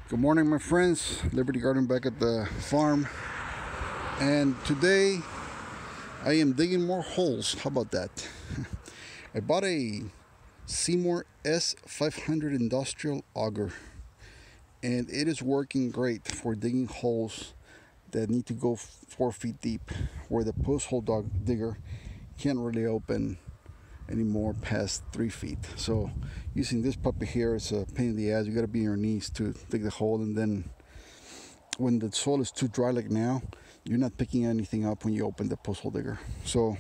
Good morning, my friends. Liberty Garden back at the farm, and today I am digging more holes. How about that? I bought a Seymour S500 industrial auger, and it is working great for digging holes that need to go 4 feet deep, where the post hole digger can't really open anymore past 3 feet. So using this puppy here is a pain in the ass. You got to be on your knees to dig the hole, and then when the soil is too dry like now, you're not picking anything up when you open the post hole digger. So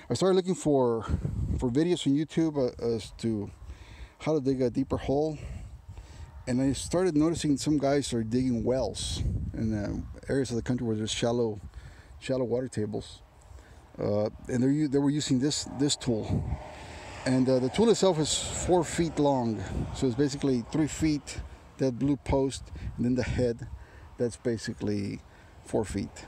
I started looking for videos on YouTube as to how to dig a deeper hole, and I started noticing some guys are digging wells in areas of the country where there's shallow water tables. And they were using this tool, and the tool itself is 4 feet long, so it's basically 3 feet, that blue post, and then the head, that's basically 4 feet.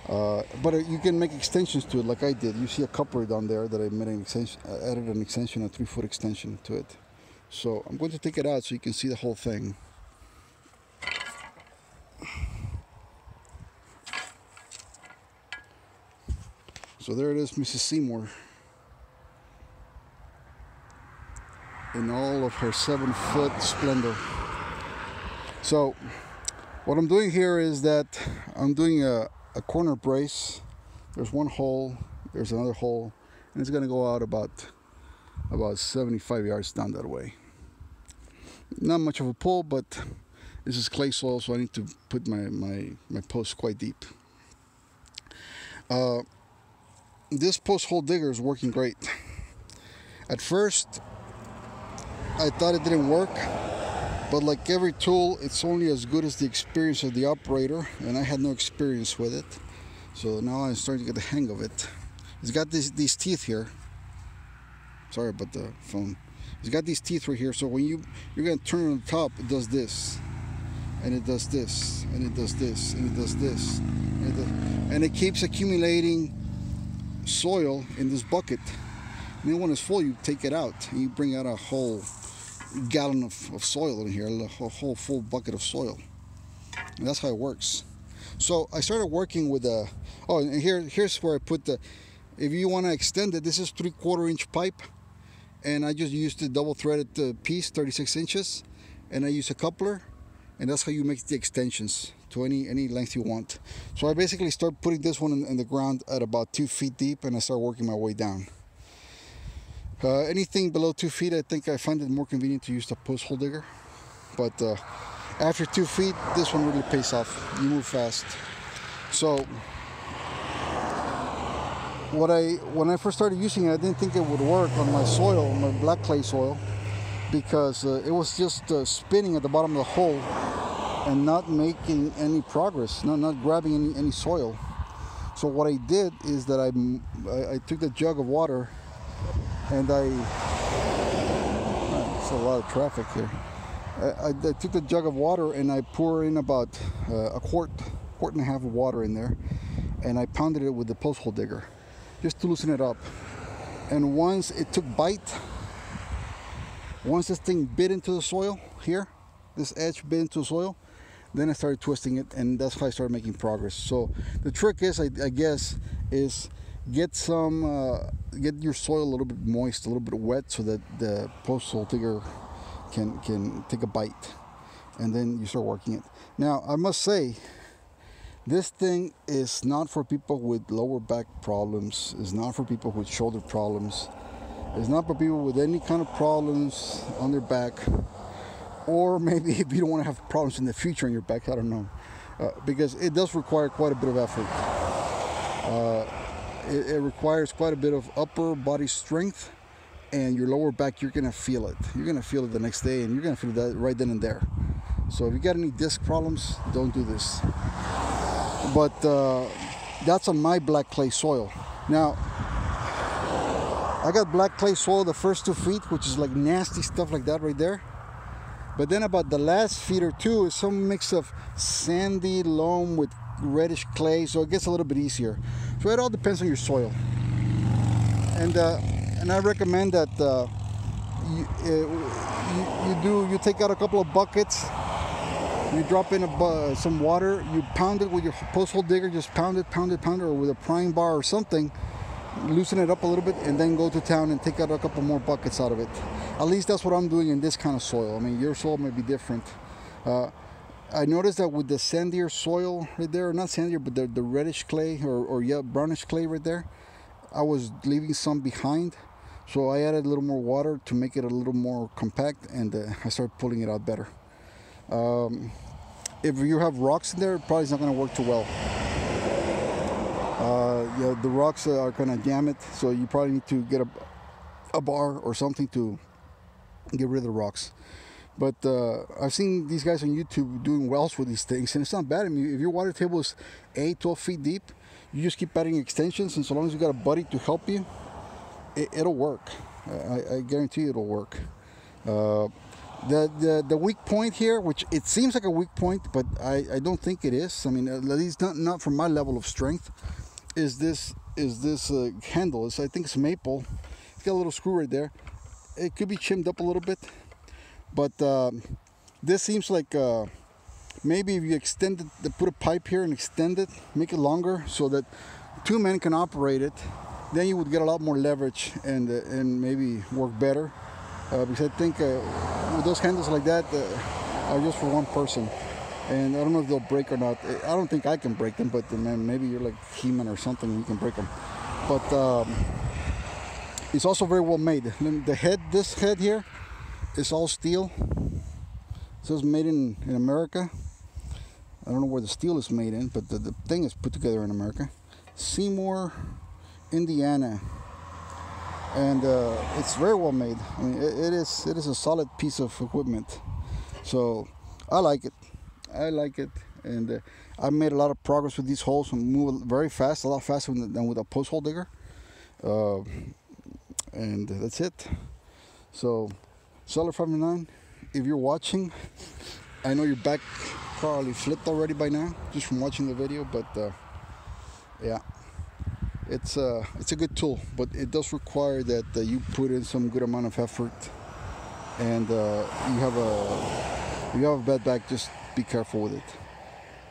But you can make extensions to it like I did. You see a coupler down there that I made an extension, added an extension, a 3-foot extension to it. So I'm going to take it out so you can see the whole thing. So there it is, Mrs. Seymour, in all of her 7-foot splendor. So what I'm doing here is that I'm doing a corner brace. There's one hole, there's another hole, and it's going to go out about 75 yards down that way. Not much of a pull, but this is clay soil, so I need to put my post quite deep. This post hole digger is working great. At first, I thought it didn't work, but like every tool, it's only as good as the experience of the operator, and I had no experience with it. So now I'm starting to get the hang of it. It's got these teeth here. Sorry about the phone. It's got these teeth right here, so when you're going to turn on the top, it does this, and it does this, and it does this, and it does this, and it keeps accumulating soil in this bucket. And then when it's full, you take it out and you bring out a whole gallon of soil in here, a whole full bucket of soil. And that's how it works. So I started working with and here's where I put if you want to extend it, this is 3/4 inch pipe, and I just used the double threaded piece, 36 inches, and I use a coupler, and that's how you make the extensions to any length you want. So I basically start putting this one in the ground at about 2 feet deep, and I start working my way down. Anything below 2 feet, I think I find it more convenient to use the post hole digger. But after 2 feet, this one really pays off. You move fast. So when I first started using it, I didn't think it would work on my soil, my black clay soil, because it was just spinning at the bottom of the hole and not making any progress, not grabbing any soil. So what I did is that I took the jug of water, and there's a lot of traffic here. I took the jug of water and I poured in about a quart and a half of water in there, and I pounded it with the post hole digger just to loosen it up. And once it took bite, once this thing bit into the soil here, this edge bit into the soil, then I started twisting it, and that's how I started making progress. So the trick is, I guess, is get your soil a little bit moist, a little bit wet, so that the post hole digger can take a bite, and then you start working it. Now I must say, this thing is not for people with lower back problems. It's not for people with shoulder problems. It's not for people with any kind of problems on their back. Or maybe if you don't want to have problems in the future on your back, I don't know. Because it does require quite a bit of effort. It requires quite a bit of upper body strength, and your lower back, you're going to feel it. You're going to feel it the next day, and you're going to feel that right then and there. So if you got any disc problems, don't do this. But that's on my black clay soil. Now, I got black clay soil the first 2 feet, which is like nasty stuff like that right there. But then about the last feet or two is some mix of sandy loam with reddish clay, so it gets a little bit easier. So it all depends on your soil. And I recommend that you take out a couple of buckets You drop in some water, you pound it with your post hole digger, just pound it, or with a prying bar or something, loosen it up a little bit, and then go to town and take out a couple more buckets out of it. At least that's what I'm doing in this kind of soil. I mean, your soil may be different. I noticed that with the sandier soil right there, not sandier, but the reddish clay or yeah, brownish clay right there, I was leaving some behind. So I added a little more water to make it a little more compact, and I started pulling it out better. If you have rocks in there, it probably is not going to work too well. Yeah, the rocks are going to jam it, so you probably need to get a bar or something to get rid of the rocks. But I've seen these guys on YouTube doing wells with these things, and it's not bad. I mean, if your water table is 8-12 feet deep, you just keep adding extensions, and so long as you got a buddy to help you, it'll work. I guarantee it'll work. The weak point here, which it seems like a weak point, but I don't think it is. I mean, at least not from my level of strength. Is this handle? I think it's maple. It's got a little screw right there. It could be chinned up a little bit, but this seems like maybe if you extend it, put a pipe here and extend it, make it longer so that 2 men can operate it, then you would get a lot more leverage and maybe work better. Because I think with those handles like that are just for one person, and I don't know if they'll break or not. I don't think I can break them, but maybe you're like He-Man or something, you can break them. But it's also very well made. This head here is all steel. It says made in America. I don't know where the steel is made in, but the thing is put together in America. Seymour, Indiana. And it's very well made. I mean, it is a solid piece of equipment. So I like it. And I made a lot of progress with these holes and move very fast, a lot faster than with a post hole digger. And that's it. So Seller 509, if you're watching, I know your back probably flipped already by now just from watching the video, but yeah. It's a good tool, but it does require that you put in some good amount of effort, and you have a bad back, just be careful with it.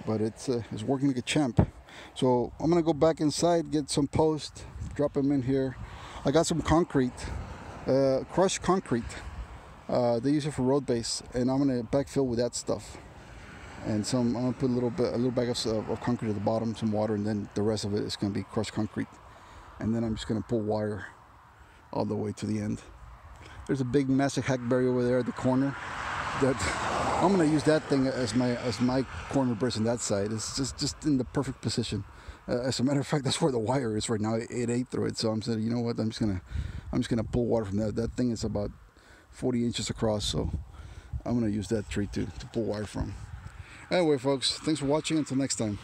But it's working like a champ. So I'm gonna go back inside, get some post, drop them in here. I got some concrete, crushed concrete. They use it for road base, and I'm gonna backfill with that stuff. And I'm gonna put a little bag of concrete at the bottom, some water, and then the rest of it is gonna be crushed concrete. And then I'm just gonna pull wire all the way to the end. There's a big massive hackberry over there at the corner. That I'm gonna use that thing as my corner brace on that side. It's just in the perfect position. As a matter of fact, that's where the wire is right now. It ate through it. So I'm saying, you know what? I'm just gonna pull water from that. That thing is about 40 inches across, so I'm gonna use that tree to pull wire from. Anyway, folks, thanks for watching. Until next time.